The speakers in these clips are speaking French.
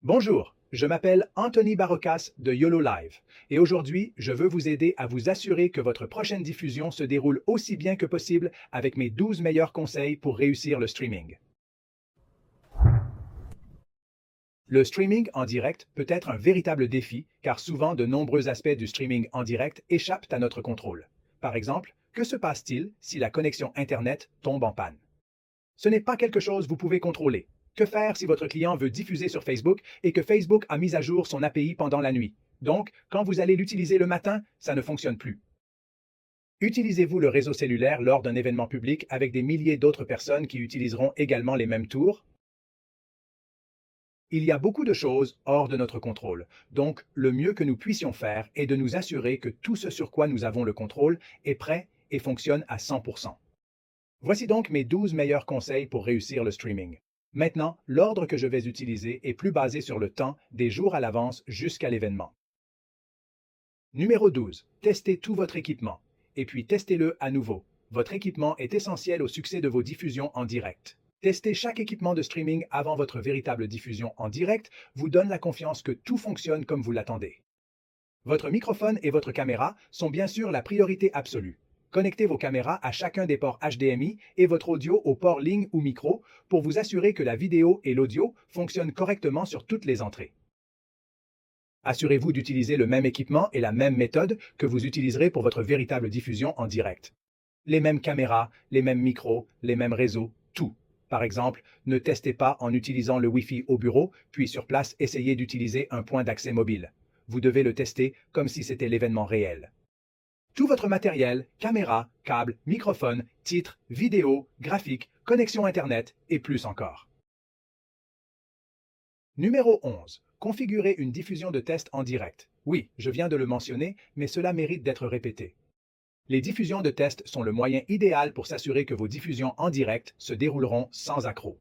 Bonjour, je m'appelle Anthony Barocas de YOLO Live et aujourd'hui, je veux vous aider à vous assurer que votre prochaine diffusion se déroule aussi bien que possible avec mes 12 meilleurs conseils pour réussir le streaming. Le streaming en direct peut être un véritable défi car souvent de nombreux aspects du streaming en direct échappent à notre contrôle. Par exemple, que se passe-t-il si la connexion Internet tombe en panne? Ce n'est pas quelque chose que vous pouvez contrôler. Que faire si votre client veut diffuser sur Facebook et que Facebook a mis à jour son API pendant la nuit? Donc, quand vous allez l'utiliser le matin, ça ne fonctionne plus. Utilisez-vous le réseau cellulaire lors d'un événement public avec des milliers d'autres personnes qui utiliseront également les mêmes tours? Il y a beaucoup de choses hors de notre contrôle, donc le mieux que nous puissions faire est de nous assurer que tout ce sur quoi nous avons le contrôle est prêt et fonctionne à 100%. Voici donc mes 12 meilleurs conseils pour réussir le streaming. Maintenant, l'ordre que je vais utiliser est plus basé sur le temps, des jours à l'avance jusqu'à l'événement. Numéro 12. Testez tout votre équipement. Et puis testez-le à nouveau. Votre équipement est essentiel au succès de vos diffusions en direct. Tester chaque équipement de streaming avant votre véritable diffusion en direct vous donne la confiance que tout fonctionne comme vous l'attendez. Votre microphone et votre caméra sont bien sûr la priorité absolue. Connectez vos caméras à chacun des ports HDMI et votre audio au port ligne ou micro pour vous assurer que la vidéo et l'audio fonctionnent correctement sur toutes les entrées. Assurez-vous d'utiliser le même équipement et la même méthode que vous utiliserez pour votre véritable diffusion en direct. Les mêmes caméras, les mêmes micros, les mêmes réseaux, tout. Par exemple, ne testez pas en utilisant le Wi-Fi au bureau, puis sur place essayez d'utiliser un point d'accès mobile. Vous devez le tester comme si c'était l'événement réel. Tout votre matériel, caméra, câble, microphone, titres, vidéo, graphiques, connexion Internet et plus encore. Numéro 11. Configurer une diffusion de test en direct. Oui, je viens de le mentionner, mais cela mérite d'être répété. Les diffusions de test sont le moyen idéal pour s'assurer que vos diffusions en direct se dérouleront sans accroc.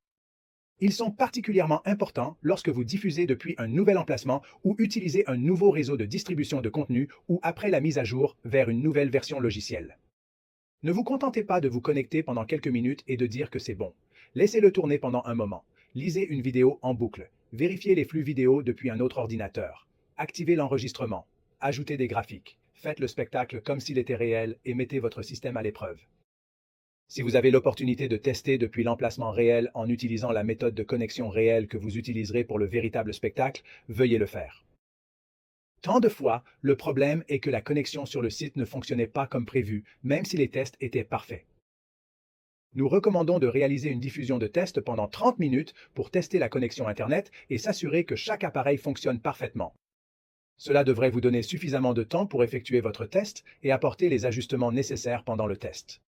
Ils sont particulièrement importants lorsque vous diffusez depuis un nouvel emplacement ou utilisez un nouveau réseau de distribution de contenu ou après la mise à jour vers une nouvelle version logicielle. Ne vous contentez pas de vous connecter pendant quelques minutes et de dire que c'est bon. Laissez-le tourner pendant un moment. Lisez une vidéo en boucle. Vérifiez les flux vidéo depuis un autre ordinateur. Activez l'enregistrement. Ajoutez des graphiques. Faites le spectacle comme s'il était réel et mettez votre système à l'épreuve. Si vous avez l'opportunité de tester depuis l'emplacement réel en utilisant la méthode de connexion réelle que vous utiliserez pour le véritable spectacle, veuillez le faire. Tant de fois, le problème est que la connexion sur le site ne fonctionnait pas comme prévu, même si les tests étaient parfaits. Nous recommandons de réaliser une diffusion de test pendant 30 minutes pour tester la connexion Internet et s'assurer que chaque appareil fonctionne parfaitement. Cela devrait vous donner suffisamment de temps pour effectuer votre test et apporter les ajustements nécessaires pendant le test.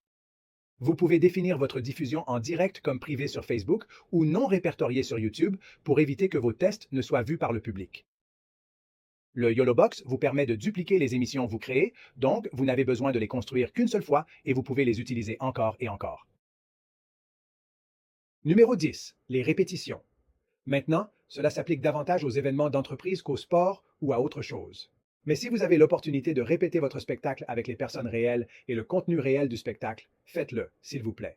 Vous pouvez définir votre diffusion en direct comme privée sur Facebook ou non répertoriée sur YouTube pour éviter que vos tests ne soient vus par le public. Le YOLO Box vous permet de dupliquer les émissions que vous créez, donc vous n'avez besoin de les construire qu'une seule fois et vous pouvez les utiliser encore et encore. Numéro 10. Les répétitions. Maintenant, cela s'applique davantage aux événements d'entreprise qu'au sport ou à autre chose. Mais si vous avez l'opportunité de répéter votre spectacle avec les personnes réelles et le contenu réel du spectacle, faites-le, s'il vous plaît.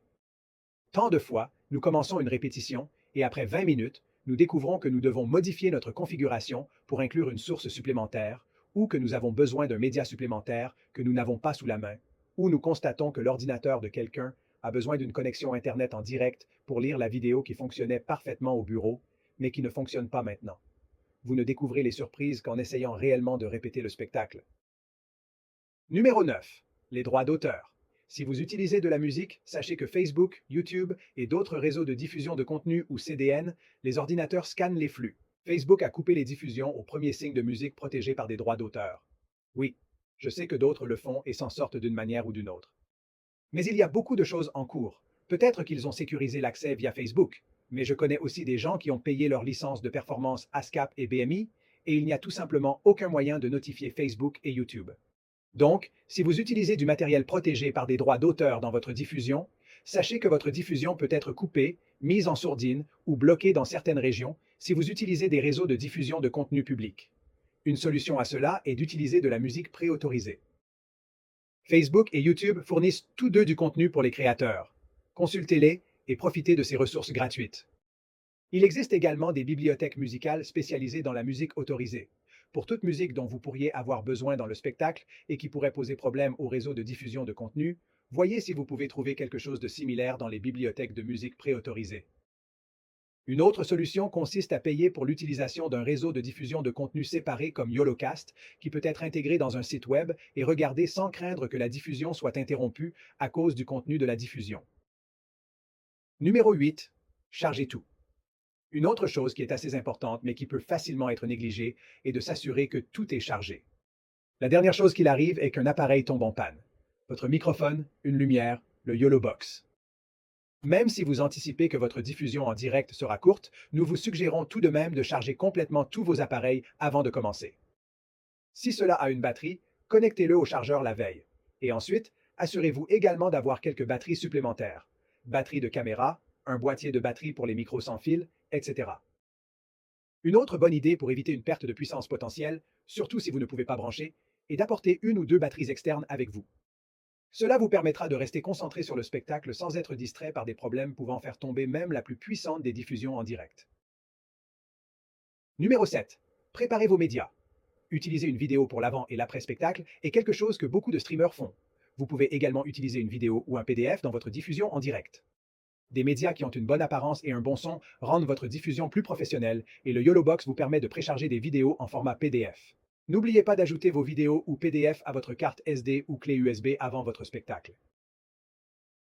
Tant de fois, nous commençons une répétition et après 20 minutes, nous découvrons que nous devons modifier notre configuration pour inclure une source supplémentaire ou que nous avons besoin d'un média supplémentaire que nous n'avons pas sous la main, ou nous constatons que l'ordinateur de quelqu'un a besoin d'une connexion Internet en direct pour lire la vidéo qui fonctionnait parfaitement au bureau, mais qui ne fonctionne pas maintenant. Vous ne découvrez les surprises qu'en essayant réellement de répéter le spectacle. Numéro 9. Les droits d'auteur. Si vous utilisez de la musique, sachez que Facebook, YouTube et d'autres réseaux de diffusion de contenu ou CDN, les ordinateurs scannent les flux. Facebook a coupé les diffusions au premier signe de musique protégé par des droits d'auteur. Oui, je sais que d'autres le font et s'en sortent d'une manière ou d'une autre. Mais il y a beaucoup de choses en cours. Peut-être qu'ils ont sécurisé l'accès via Facebook, mais je connais aussi des gens qui ont payé leur licence de performance ASCAP et BMI, et il n'y a tout simplement aucun moyen de notifier Facebook et YouTube. Donc, si vous utilisez du matériel protégé par des droits d'auteur dans votre diffusion, sachez que votre diffusion peut être coupée, mise en sourdine ou bloquée dans certaines régions si vous utilisez des réseaux de diffusion de contenu public. Une solution à cela est d'utiliser de la musique préautorisée. Facebook et YouTube fournissent tous deux du contenu pour les créateurs. Consultez-les et profitez de ces ressources gratuites. Il existe également des bibliothèques musicales spécialisées dans la musique autorisée. Pour toute musique dont vous pourriez avoir besoin dans le spectacle et qui pourrait poser problème au réseau de diffusion de contenu, voyez si vous pouvez trouver quelque chose de similaire dans les bibliothèques de musique préautorisées. Une autre solution consiste à payer pour l'utilisation d'un réseau de diffusion de contenu séparé comme YoloCast, qui peut être intégré dans un site web et regardé sans craindre que la diffusion soit interrompue à cause du contenu de la diffusion. Numéro 8. Chargez tout. Une autre chose qui est assez importante mais qui peut facilement être négligée est de s'assurer que tout est chargé. La dernière chose qu'il arrive est qu'un appareil tombe en panne. Votre microphone, une lumière, le YOLO Box. Même si vous anticipez que votre diffusion en direct sera courte, nous vous suggérons tout de même de charger complètement tous vos appareils avant de commencer. Si cela a une batterie, connectez-le au chargeur la veille. Et ensuite, assurez-vous également d'avoir quelques batteries supplémentaires. Batterie de caméra, un boîtier de batterie pour les micros sans fil, etc. Une autre bonne idée pour éviter une perte de puissance potentielle, surtout si vous ne pouvez pas brancher, est d'apporter une ou deux batteries externes avec vous. Cela vous permettra de rester concentré sur le spectacle sans être distrait par des problèmes pouvant faire tomber même la plus puissante des diffusions en direct. Numéro 7. Préparez vos médias. Utiliser une vidéo pour l'avant et l'après-spectacle est quelque chose que beaucoup de streamers font. Vous pouvez également utiliser une vidéo ou un PDF dans votre diffusion en direct. Des médias qui ont une bonne apparence et un bon son rendent votre diffusion plus professionnelle et le YOLO Box vous permet de précharger des vidéos en format PDF. N'oubliez pas d'ajouter vos vidéos ou PDF à votre carte SD ou clé USB avant votre spectacle.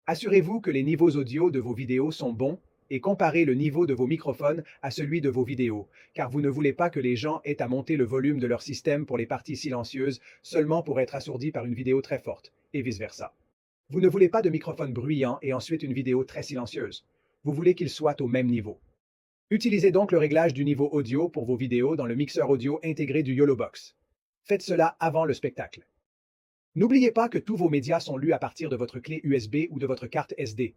Assurez-vous que les niveaux audio de vos vidéos sont bons et comparez le niveau de vos microphones à celui de vos vidéos, car vous ne voulez pas que les gens aient à monter le volume de leur système pour les parties silencieuses seulement pour être assourdis par une vidéo très forte, et vice-versa. Vous ne voulez pas de microphone bruyant et ensuite une vidéo très silencieuse. Vous voulez qu'ils soient au même niveau. Utilisez donc le réglage du niveau audio pour vos vidéos dans le mixeur audio intégré du YOLO Box. Faites cela avant le spectacle. N'oubliez pas que tous vos médias sont lus à partir de votre clé USB ou de votre carte SD.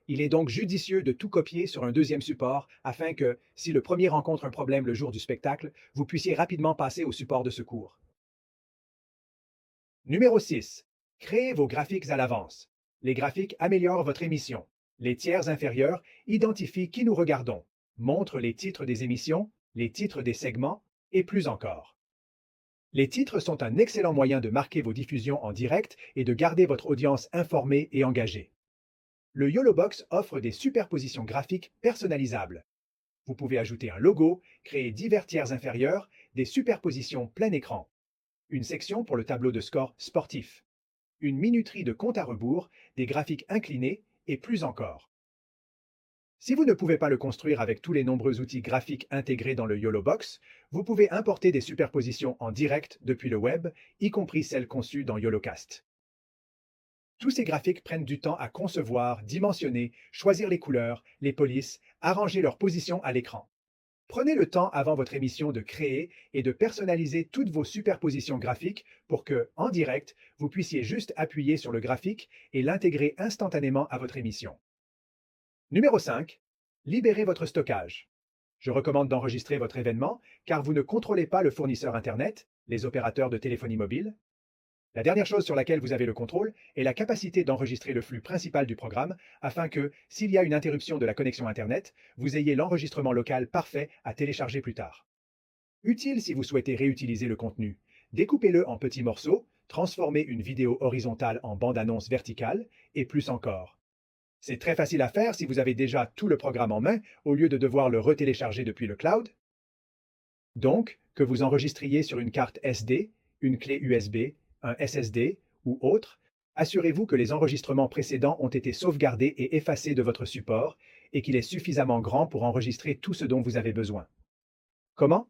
Il est donc judicieux de tout copier sur un deuxième support afin que, si le premier rencontre un problème le jour du spectacle, vous puissiez rapidement passer au support de secours. Numéro 6. Créez vos graphiques à l'avance. Les graphiques améliorent votre émission. Les tiers inférieurs identifient qui nous regardons, montrent les titres des émissions, les titres des segments et plus encore. Les titres sont un excellent moyen de marquer vos diffusions en direct et de garder votre audience informée et engagée. Le YOLO Box offre des superpositions graphiques personnalisables. Vous pouvez ajouter un logo, créer divers tiers inférieurs, des superpositions plein écran, une section pour le tableau de score sportif, une minuterie de compte à rebours, des graphiques inclinés et plus encore. Si vous ne pouvez pas le construire avec tous les nombreux outils graphiques intégrés dans le YOLO Box, vous pouvez importer des superpositions en direct depuis le web, y compris celles conçues dans YOLOcast. Tous ces graphiques prennent du temps à concevoir, dimensionner, choisir les couleurs, les polices, arranger leur position à l'écran. Prenez le temps avant votre émission de créer et de personnaliser toutes vos superpositions graphiques pour que, en direct, vous puissiez juste appuyer sur le graphique et l'intégrer instantanément à votre émission. Numéro 5. Libérez votre stockage. Je recommande d'enregistrer votre événement car vous ne contrôlez pas le fournisseur Internet, les opérateurs de téléphonie mobile. La dernière chose sur laquelle vous avez le contrôle est la capacité d'enregistrer le flux principal du programme afin que, s'il y a une interruption de la connexion Internet, vous ayez l'enregistrement local parfait à télécharger plus tard. Utile si vous souhaitez réutiliser le contenu. Découpez-le en petits morceaux, transformez une vidéo horizontale en bande-annonce verticale et plus encore. C'est très facile à faire si vous avez déjà tout le programme en main au lieu de devoir le retélécharger depuis le cloud. Donc, que vous enregistriez sur une carte SD, une clé USB, un SSD ou autre, assurez-vous que les enregistrements précédents ont été sauvegardés et effacés de votre support et qu'il est suffisamment grand pour enregistrer tout ce dont vous avez besoin. Comment?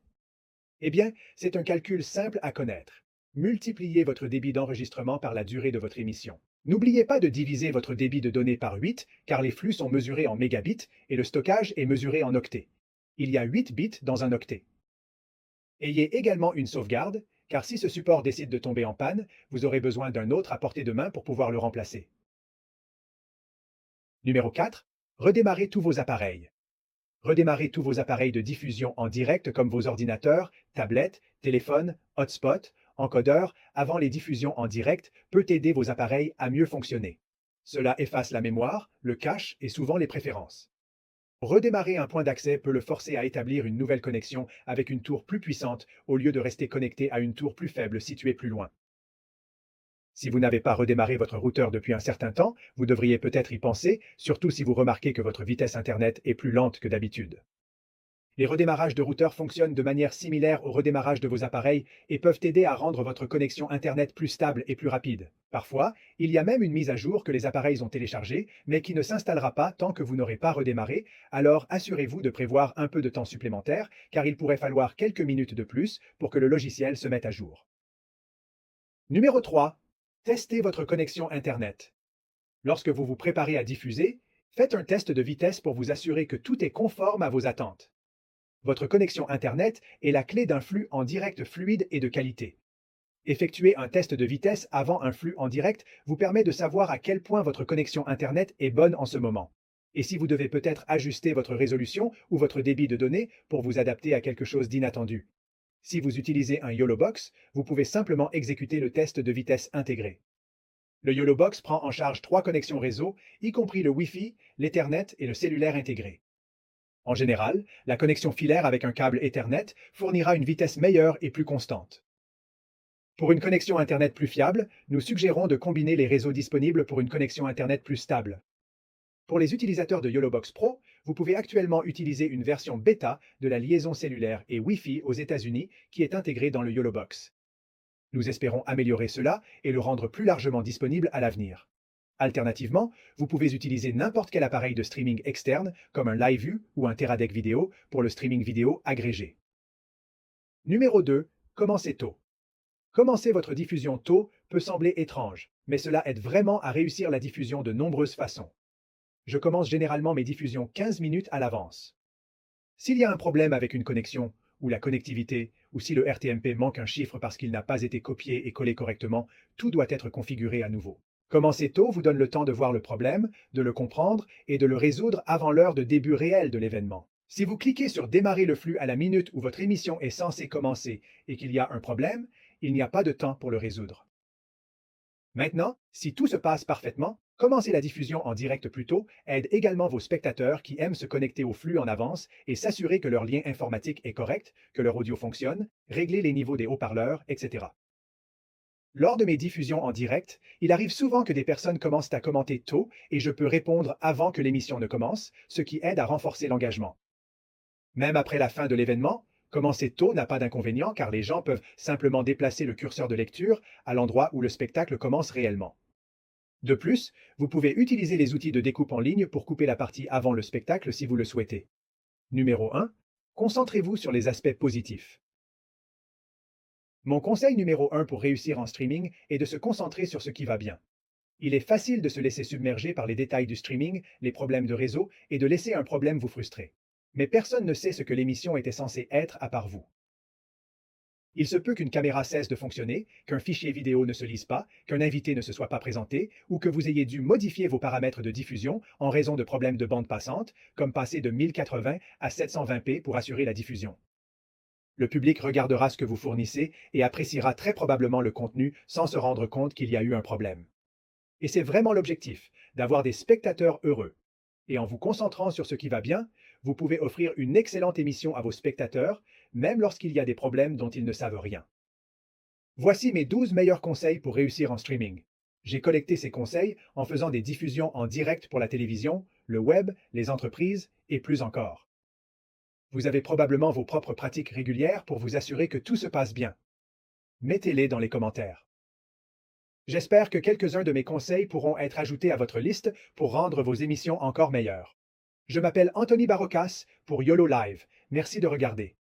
Eh bien, c'est un calcul simple à connaître. Multipliez votre débit d'enregistrement par la durée de votre émission. N'oubliez pas de diviser votre débit de données par 8 car les flux sont mesurés en mégabits et le stockage est mesuré en octets. Il y a 8 bits dans un octet. Ayez également une sauvegarde, car si ce support décide de tomber en panne, vous aurez besoin d'un autre à portée de main pour pouvoir le remplacer. Numéro 4. Redémarrez tous vos appareils. Redémarrez tous vos appareils de diffusion en direct comme vos ordinateurs, tablettes, téléphones, hotspots, encodeurs avant les diffusions en direct peut aider vos appareils à mieux fonctionner. Cela efface la mémoire, le cache et souvent les préférences. Redémarrer un point d'accès peut le forcer à établir une nouvelle connexion avec une tour plus puissante au lieu de rester connecté à une tour plus faible située plus loin. Si vous n'avez pas redémarré votre routeur depuis un certain temps, vous devriez peut-être y penser, surtout si vous remarquez que votre vitesse Internet est plus lente que d'habitude. Les redémarrages de routeurs fonctionnent de manière similaire au redémarrage de vos appareils et peuvent aider à rendre votre connexion Internet plus stable et plus rapide. Parfois, il y a même une mise à jour que les appareils ont téléchargée, mais qui ne s'installera pas tant que vous n'aurez pas redémarré, alors assurez-vous de prévoir un peu de temps supplémentaire, car il pourrait falloir quelques minutes de plus pour que le logiciel se mette à jour. Numéro 3. Testez votre connexion Internet. Lorsque vous vous préparez à diffuser, faites un test de vitesse pour vous assurer que tout est conforme à vos attentes. Votre connexion Internet est la clé d'un flux en direct fluide et de qualité. Effectuer un test de vitesse avant un flux en direct vous permet de savoir à quel point votre connexion Internet est bonne en ce moment. Et si vous devez peut-être ajuster votre résolution ou votre débit de données pour vous adapter à quelque chose d'inattendu. Si vous utilisez un YOLOBOX, vous pouvez simplement exécuter le test de vitesse intégré. Le YOLOBOX prend en charge 3 connexions réseau, y compris le Wi-Fi, l'Ethernet et le cellulaire intégré. En général, la connexion filaire avec un câble Ethernet fournira une vitesse meilleure et plus constante. Pour une connexion Internet plus fiable, nous suggérons de combiner les réseaux disponibles pour une connexion Internet plus stable. Pour les utilisateurs de YOLOBOX Pro, vous pouvez actuellement utiliser une version bêta de la liaison cellulaire et Wi-Fi aux États-Unis qui est intégrée dans le YOLOBOX. Nous espérons améliorer cela et le rendre plus largement disponible à l'avenir. Alternativement, vous pouvez utiliser n'importe quel appareil de streaming externe comme un LiveView ou un Teradek vidéo pour le streaming vidéo agrégé. Numéro 2. Commencez tôt. Commencer votre diffusion tôt peut sembler étrange, mais cela aide vraiment à réussir la diffusion de nombreuses façons. Je commence généralement mes diffusions 15 minutes à l'avance. S'il y a un problème avec une connexion, ou la connectivité, ou si le RTMP manque un chiffre parce qu'il n'a pas été copié et collé correctement, tout doit être configuré à nouveau. Commencer tôt vous donne le temps de voir le problème, de le comprendre et de le résoudre avant l'heure de début réel de l'événement. Si vous cliquez sur démarrer le flux à la minute où votre émission est censée commencer et qu'il y a un problème, il n'y a pas de temps pour le résoudre. Maintenant, si tout se passe parfaitement, commencer la diffusion en direct plus tôt aide également vos spectateurs qui aiment se connecter au flux en avance et s'assurer que leur lien informatique est correct, que leur audio fonctionne, régler les niveaux des haut-parleurs, etc. Lors de mes diffusions en direct, il arrive souvent que des personnes commencent à commenter tôt et je peux répondre avant que l'émission ne commence, ce qui aide à renforcer l'engagement. Même après la fin de l'événement, commencer tôt n'a pas d'inconvénient car les gens peuvent simplement déplacer le curseur de lecture à l'endroit où le spectacle commence réellement. De plus, vous pouvez utiliser les outils de découpe en ligne pour couper la partie avant le spectacle si vous le souhaitez. Numéro 1. Concentrez-vous sur les aspects positifs. Mon conseil numéro 1 pour réussir en streaming est de se concentrer sur ce qui va bien. Il est facile de se laisser submerger par les détails du streaming, les problèmes de réseau et de laisser un problème vous frustrer. Mais personne ne sait ce que l'émission était censée être à part vous. Il se peut qu'une caméra cesse de fonctionner, qu'un fichier vidéo ne se lise pas, qu'un invité ne se soit pas présenté, ou que vous ayez dû modifier vos paramètres de diffusion en raison de problèmes de bande passante, comme passer de 1080 à 720p pour assurer la diffusion. Le public regardera ce que vous fournissez et appréciera très probablement le contenu sans se rendre compte qu'il y a eu un problème. Et c'est vraiment l'objectif, d'avoir des spectateurs heureux. Et en vous concentrant sur ce qui va bien, vous pouvez offrir une excellente émission à vos spectateurs, même lorsqu'il y a des problèmes dont ils ne savent rien. Voici mes 12 meilleurs conseils pour réussir en streaming. J'ai collecté ces conseils en faisant des diffusions en direct pour la télévision, le web, les entreprises et plus encore. Vous avez probablement vos propres pratiques régulières pour vous assurer que tout se passe bien. Mettez-les dans les commentaires. J'espère que quelques-uns de mes conseils pourront être ajoutés à votre liste pour rendre vos émissions encore meilleures. Je m'appelle Anthony Barocas pour YOLO Live. Merci de regarder.